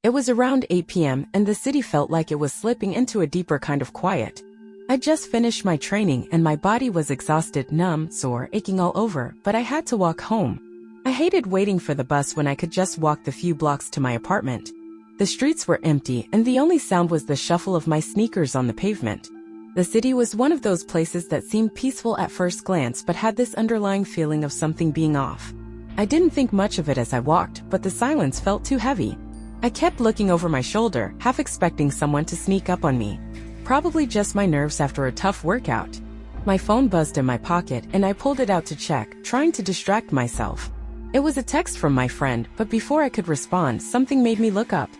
It was around 8 p.m. and the city felt like it was slipping into a deeper kind of quiet. I just finished my training and my body was exhausted, numb, sore, aching all over, but I had to walk home. I hated waiting for the bus when I could just walk the few blocks to my apartment. The streets were empty and the only sound was the shuffle of my sneakers on the pavement. The city was one of those places that seemed peaceful at first glance but had this underlying feeling of something being off. I didn't think much of it as I walked, but the silence felt too heavy. I kept looking over my shoulder, half expecting someone to sneak up on me. Probably just my nerves after a tough workout. My phone buzzed in my pocket and I pulled it out to check, trying to distract myself. It was a text from my friend, but before I could respond, something made me look up.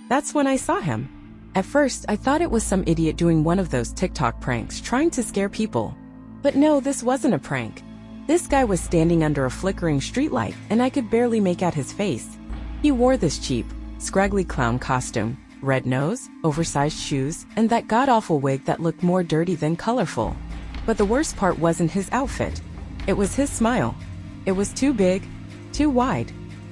That's when I saw him. At first, I thought it was some idiot doing one of those TikTok pranks trying to scare people. But no, this wasn't a prank. This guy was standing under a flickering streetlight and I could barely make out his face. He wore this cheap, scraggly clown costume, red nose, oversized shoes, and that god-awful wig that looked more dirty than colorful. But the worst part wasn't his outfit. It was his smile. It was too big, too wide.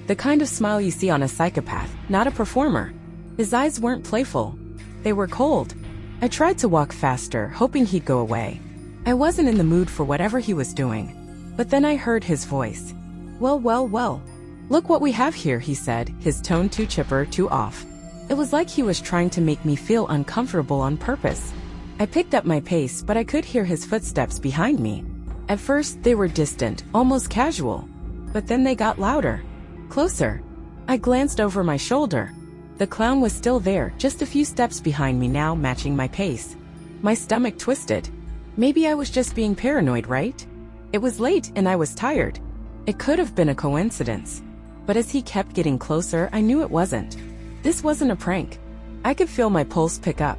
The kind of smile you see on a psychopath, not a performer. His eyes weren't playful. They were cold. I tried to walk faster, hoping he'd go away. I wasn't in the mood for whatever he was doing. But then I heard his voice. Well, well, well. Look what we have here, he said, his tone too chipper, too off. It was like he was trying to make me feel uncomfortable on purpose. I picked up my pace, but I could hear his footsteps behind me. At first, they were distant, almost casual. But then they got louder. Closer. I glanced over my shoulder. The clown was still there, just a few steps behind me now, matching my pace. My stomach twisted. Maybe I was just being paranoid, right? It was late and I was tired. It could have been a coincidence. But as he kept getting closer, I knew it wasn't. This wasn't a prank. I could feel my pulse pick up.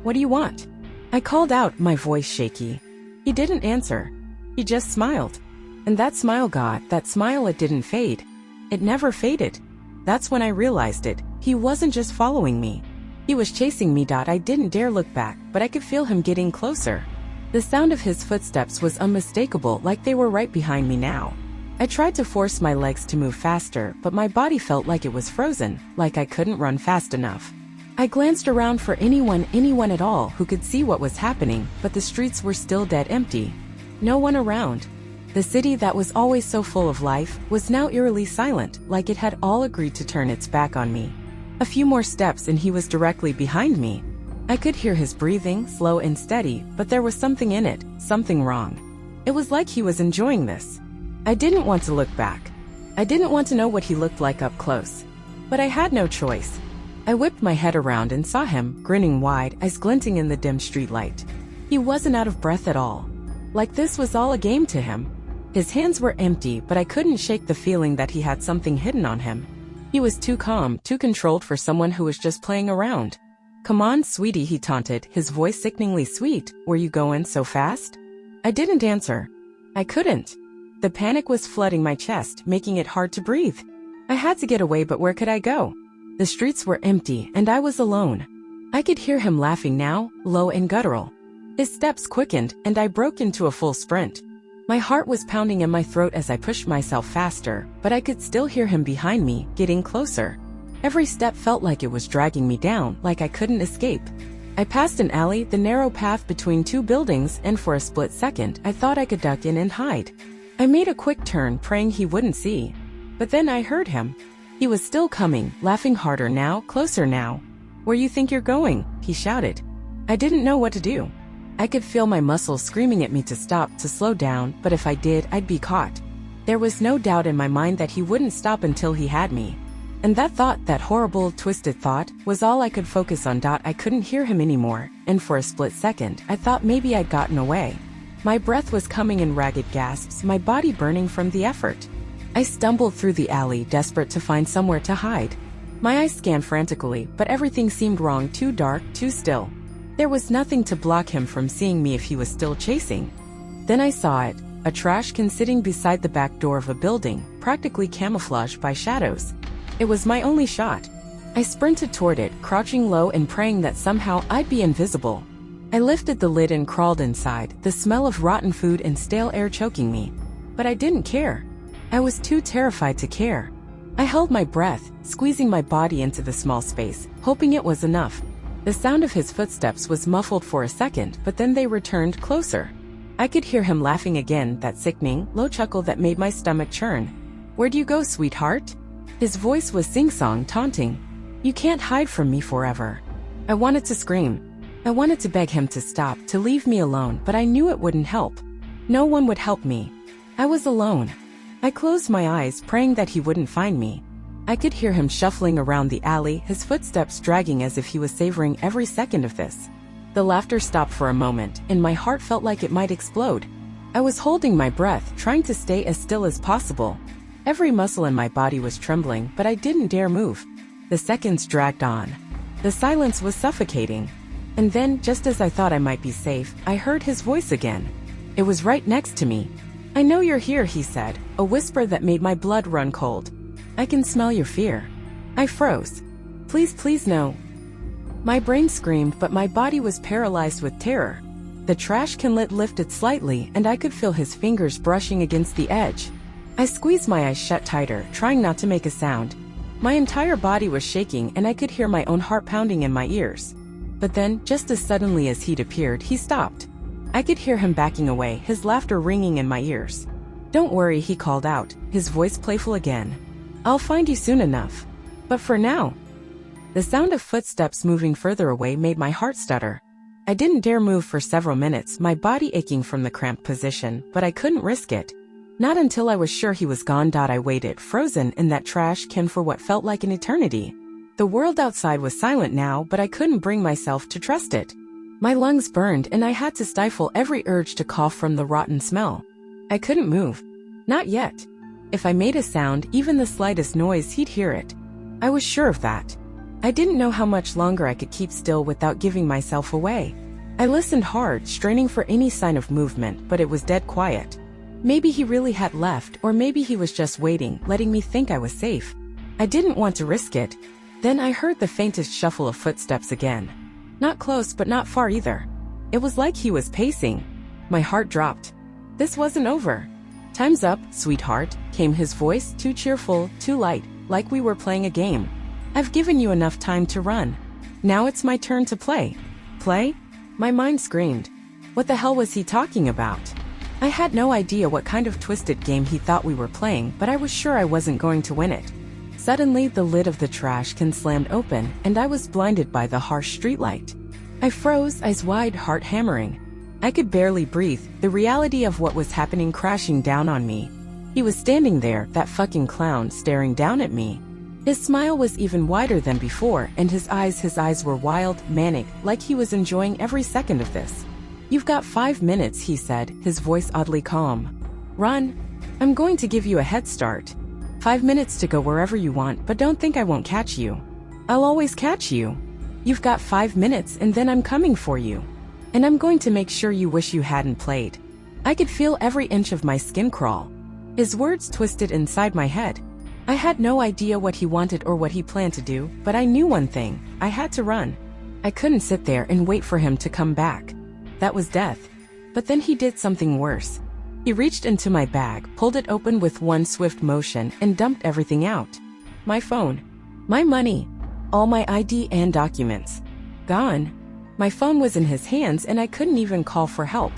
What do you want? I called out, my voice shaky. He didn't answer. He just smiled. And that smile, it didn't fade. It never faded. That's when I realized it. He wasn't just following me. He was chasing me. I didn't dare look back, but I could feel him getting closer. The sound of his footsteps was unmistakable, like they were right behind me now. I tried to force my legs to move faster, but my body felt like it was frozen, like I couldn't run fast enough. I glanced around for anyone at all who could see what was happening, but the streets were still dead empty. No one around. The city that was always so full of life was now eerily silent, like it had all agreed to turn its back on me. A few more steps and he was directly behind me. I could hear his breathing, slow and steady, but there was something in it, something wrong. It was like he was enjoying this. I didn't want to look back. I didn't want to know what he looked like up close. But I had no choice. I whipped my head around and saw him, grinning wide, eyes glinting in the dim streetlight. He wasn't out of breath at all. Like this was all a game to him. His hands were empty, but I couldn't shake the feeling that he had something hidden on him. He was too calm, too controlled for someone who was just playing around. Come on, sweetie, he taunted, his voice sickeningly sweet. Were you going so fast? I didn't answer. I couldn't. The panic was flooding my chest, making it hard to breathe. I had to get away, but where could I go? The streets were empty, and I was alone. I could hear him laughing now, low and guttural. His steps quickened, and I broke into a full sprint. My heart was pounding in my throat as I pushed myself faster, but I could still hear him behind me, getting closer. Every step felt like it was dragging me down, like I couldn't escape. I passed an alley, the narrow path between two buildings, and for a split second, I thought I could duck in and hide. I made a quick turn, praying he wouldn't see. But then I heard him. He was still coming, laughing harder now, closer now. Where you think you're going? He shouted. I didn't know what to do. I could feel my muscles screaming at me to stop, to slow down, but if I did, I'd be caught. There was no doubt in my mind that he wouldn't stop until he had me. And that thought, that horrible, twisted thought, was all I could focus on. I couldn't hear him anymore, and for a split second, I thought maybe I'd gotten away. My breath was coming in ragged gasps, my body burning from the effort. I stumbled through the alley, desperate to find somewhere to hide. My eyes scanned frantically, but everything seemed wrong, too dark, too still. There was nothing to block him from seeing me if he was still chasing. Then I saw it, a trash can sitting beside the back door of a building, practically camouflaged by shadows. It was my only shot. I sprinted toward it, crouching low and praying that somehow I'd be invisible. I lifted the lid and crawled inside, the smell of rotten food and stale air choking me. But I didn't care. I was too terrified to care. I held my breath, squeezing my body into the small space, hoping it was enough. The sound of his footsteps was muffled for a second, but then they returned closer. I could hear him laughing again, that sickening, low chuckle that made my stomach churn. "Where do you go, sweetheart?" His voice was sing-song, taunting. "You can't hide from me forever." I wanted to scream. I wanted to beg him to stop, to leave me alone, but I knew it wouldn't help. No one would help me. I was alone. I closed my eyes, praying that he wouldn't find me. I could hear him shuffling around the alley, his footsteps dragging as if he was savoring every second of this. The laughter stopped for a moment, and my heart felt like it might explode. I was holding my breath, trying to stay as still as possible. Every muscle in my body was trembling, but I didn't dare move. The seconds dragged on. The silence was suffocating. And then, just as I thought I might be safe, I heard his voice again. It was right next to me. "I know you're here," he said, a whisper that made my blood run cold. "I can smell your fear." I froze. "Please, please, no." My brain screamed, but my body was paralyzed with terror. The trash can lid lifted slightly, and I could feel his fingers brushing against the edge. I squeezed my eyes shut tighter, trying not to make a sound. My entire body was shaking, and I could hear my own heart pounding in my ears. But then, just as suddenly as he'd appeared, he stopped. I could hear him backing away, his laughter ringing in my ears. "Don't worry," he called out, his voice playful again. "I'll find you soon enough. But for now..." The sound of footsteps moving further away made my heart stutter. I didn't dare move for several minutes, my body aching from the cramped position, but I couldn't risk it. Not until I was sure he was gone. I waited, frozen in that trash can for what felt like an eternity. The world outside was silent now, but I couldn't bring myself to trust it. My lungs burned, and I had to stifle every urge to cough from the rotten smell. I couldn't move. Not yet. If I made a sound, even the slightest noise, he'd hear it. I was sure of that. I didn't know how much longer I could keep still without giving myself away. I listened hard, straining for any sign of movement, but it was dead quiet. Maybe he really had left, or maybe he was just waiting, letting me think I was safe. I didn't want to risk it. Then I heard the faintest shuffle of footsteps again. Not close, but not far either. It was like he was pacing. My heart dropped. This wasn't over. "Time's up, sweetheart," came his voice, too cheerful, too light, like we were playing a game. "I've given you enough time to run. Now it's my turn to play." Play? My mind screamed. What the hell was he talking about? I had no idea what kind of twisted game he thought we were playing, but I was sure I wasn't going to win it. Suddenly, the lid of the trash can slammed open, and I was blinded by the harsh streetlight. I froze, eyes wide, heart hammering. I could barely breathe, the reality of what was happening crashing down on me. He was standing there, that fucking clown, staring down at me. His smile was even wider than before, and his eyes were wild, manic, like he was enjoying every second of this. "You've got 5 minutes," he said, his voice oddly calm. "Run. I'm going to give you a head start. 5 minutes to go wherever you want, but don't think I won't catch you. I'll always catch you. You've got 5 minutes, and then I'm coming for you. And I'm going to make sure you wish you hadn't played." I could feel every inch of my skin crawl. His words twisted inside my head. I had no idea what he wanted or what he planned to do, but I knew one thing: I had to run. I couldn't sit there and wait for him to come back. That was death. But then he did something worse. He reached into my bag, pulled it open with one swift motion, and dumped everything out. My phone. My money. All my ID and documents. Gone. My phone was in his hands, and I couldn't even call for help.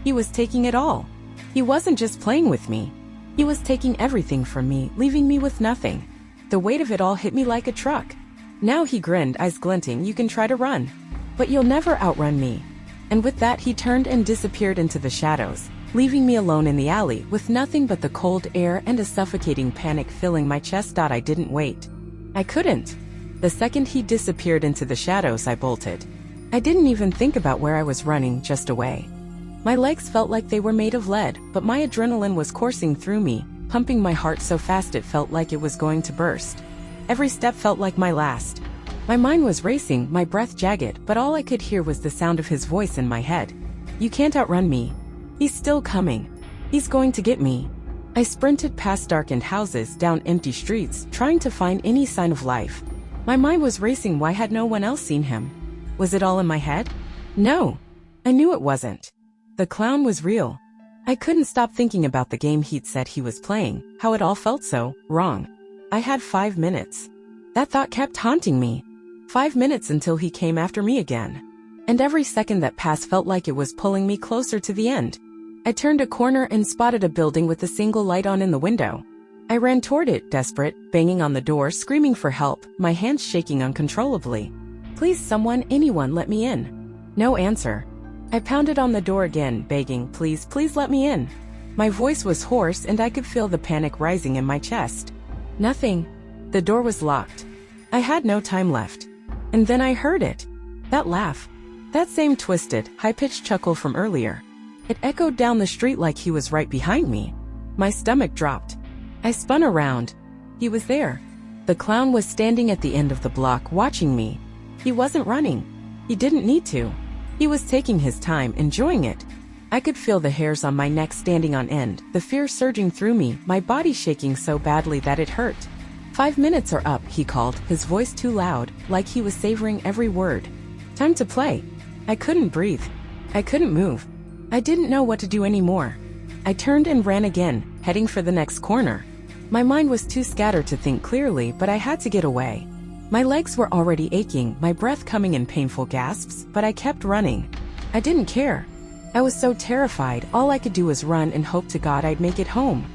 He was taking it all. He wasn't just playing with me. He was taking everything from me, leaving me with nothing. The weight of it all hit me like a truck. Now he grinned, eyes glinting. "You can try to run, but you'll never outrun me." And with that, he turned and disappeared into the shadows, leaving me alone in the alley with nothing but the cold air and a suffocating panic filling my chest. I didn't wait. I couldn't. The second he disappeared into the shadows, I bolted. I didn't even think about where I was running, just away. My legs felt like they were made of lead, but my adrenaline was coursing through me, pumping my heart so fast it felt like it was going to burst. Every step felt like my last. My mind was racing, my breath jagged, but all I could hear was the sound of his voice in my head. "You can't outrun me. He's still coming. He's going to get me." I sprinted past darkened houses, down empty streets, trying to find any sign of life. My mind was racing. Why had no one else seen him? Was it all in my head? No. I knew it wasn't. The clown was real. I couldn't stop thinking about the game he'd said he was playing, how it all felt so wrong. I had 5 minutes. That thought kept haunting me. 5 minutes until he came after me again. And every second that passed felt like it was pulling me closer to the end. I turned a corner and spotted a building with a single light on in the window. I ran toward it, desperate, banging on the door, screaming for help, my hands shaking uncontrollably. Please, someone, anyone, let me in. No answer. I pounded on the door again, begging, please, please let me in. My voice was hoarse and I could feel the panic rising in my chest. Nothing. The door was locked. I had no time left. And then I heard it. That laugh. That same twisted, high-pitched chuckle from earlier. It echoed down the street like he was right behind me. My stomach dropped. I spun around. He was there. The clown was standing at the end of the block watching me. He wasn't running. He didn't need to. He was taking his time, enjoying it. I could feel the hairs on my neck standing on end, the fear surging through me, my body shaking so badly that it hurt. 5 minutes are up, he called, his voice too loud, like he was savoring every word. Time to play. I couldn't breathe. I couldn't move. I didn't know what to do anymore. I turned and ran again, heading for the next corner. My mind was too scattered to think clearly, but I had to get away. My legs were already aching, my breath coming in painful gasps, but I kept running. I didn't care. I was so terrified, all I could do was run and hope to God I'd make it home.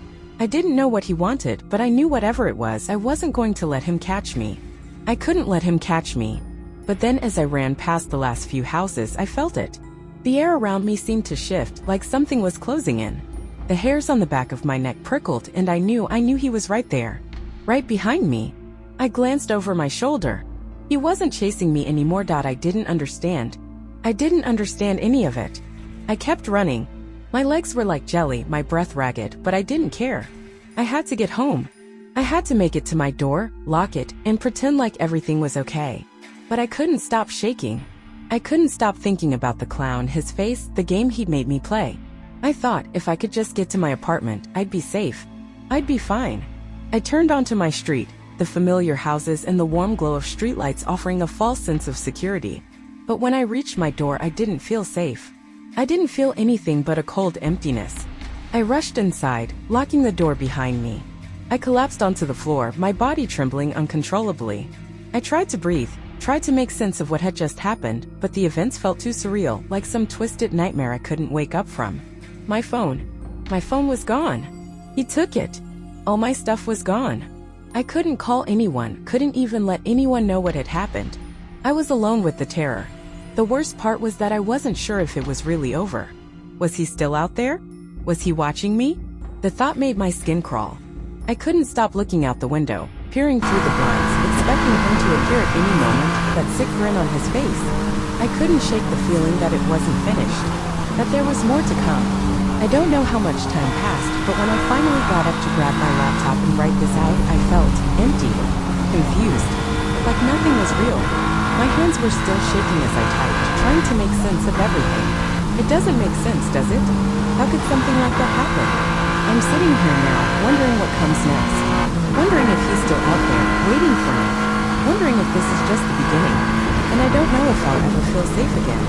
I didn't know what he wanted, but I knew whatever it was, I wasn't going to let him catch me. I couldn't let him catch me. But then as I ran past the last few houses, I felt it. The air around me seemed to shift, like something was closing in. The hairs on the back of my neck prickled, and I knew he was right there. Right behind me. I glanced over my shoulder. He wasn't chasing me anymore. I didn't understand. I didn't understand any of it. I kept running. My legs were like jelly, my breath ragged, but I didn't care. I had to get home. I had to make it to my door, lock it, and pretend like everything was okay. But I couldn't stop shaking. I couldn't stop thinking about the clown, his face, the game he'd made me play. I thought if I could just get to my apartment, I'd be safe. I'd be fine. I turned onto my street, the familiar houses and the warm glow of streetlights offering a false sense of security. But when I reached my door, I didn't feel safe. I didn't feel anything but a cold emptiness. I rushed inside, locking the door behind me. I collapsed onto the floor, my body trembling uncontrollably. I tried to breathe, tried to make sense of what had just happened, but the events felt too surreal, like some twisted nightmare I couldn't wake up from. My phone was gone. He took it. All my stuff was gone. I couldn't call anyone, couldn't even let anyone know what had happened. I was alone with the terror. The worst part was that I wasn't sure if it was really over. Was he still out there? Was he watching me? The thought made my skin crawl. I couldn't stop looking out the window, peering through the blinds, expecting him to appear at any moment, that sick grin on his face. I couldn't shake the feeling that it wasn't finished, that there was more to come. I don't know how much time passed, but when I finally got up to grab my laptop and write this out, I felt empty, confused, like nothing was real. My hands were still shaking as I typed, trying to make sense of everything. It doesn't make sense, does it? How could something like that happen? I'm sitting here now, wondering what comes next. Wondering if he's still out there, waiting for me. Wondering if this is just the beginning. And I don't know if I'll ever feel safe again.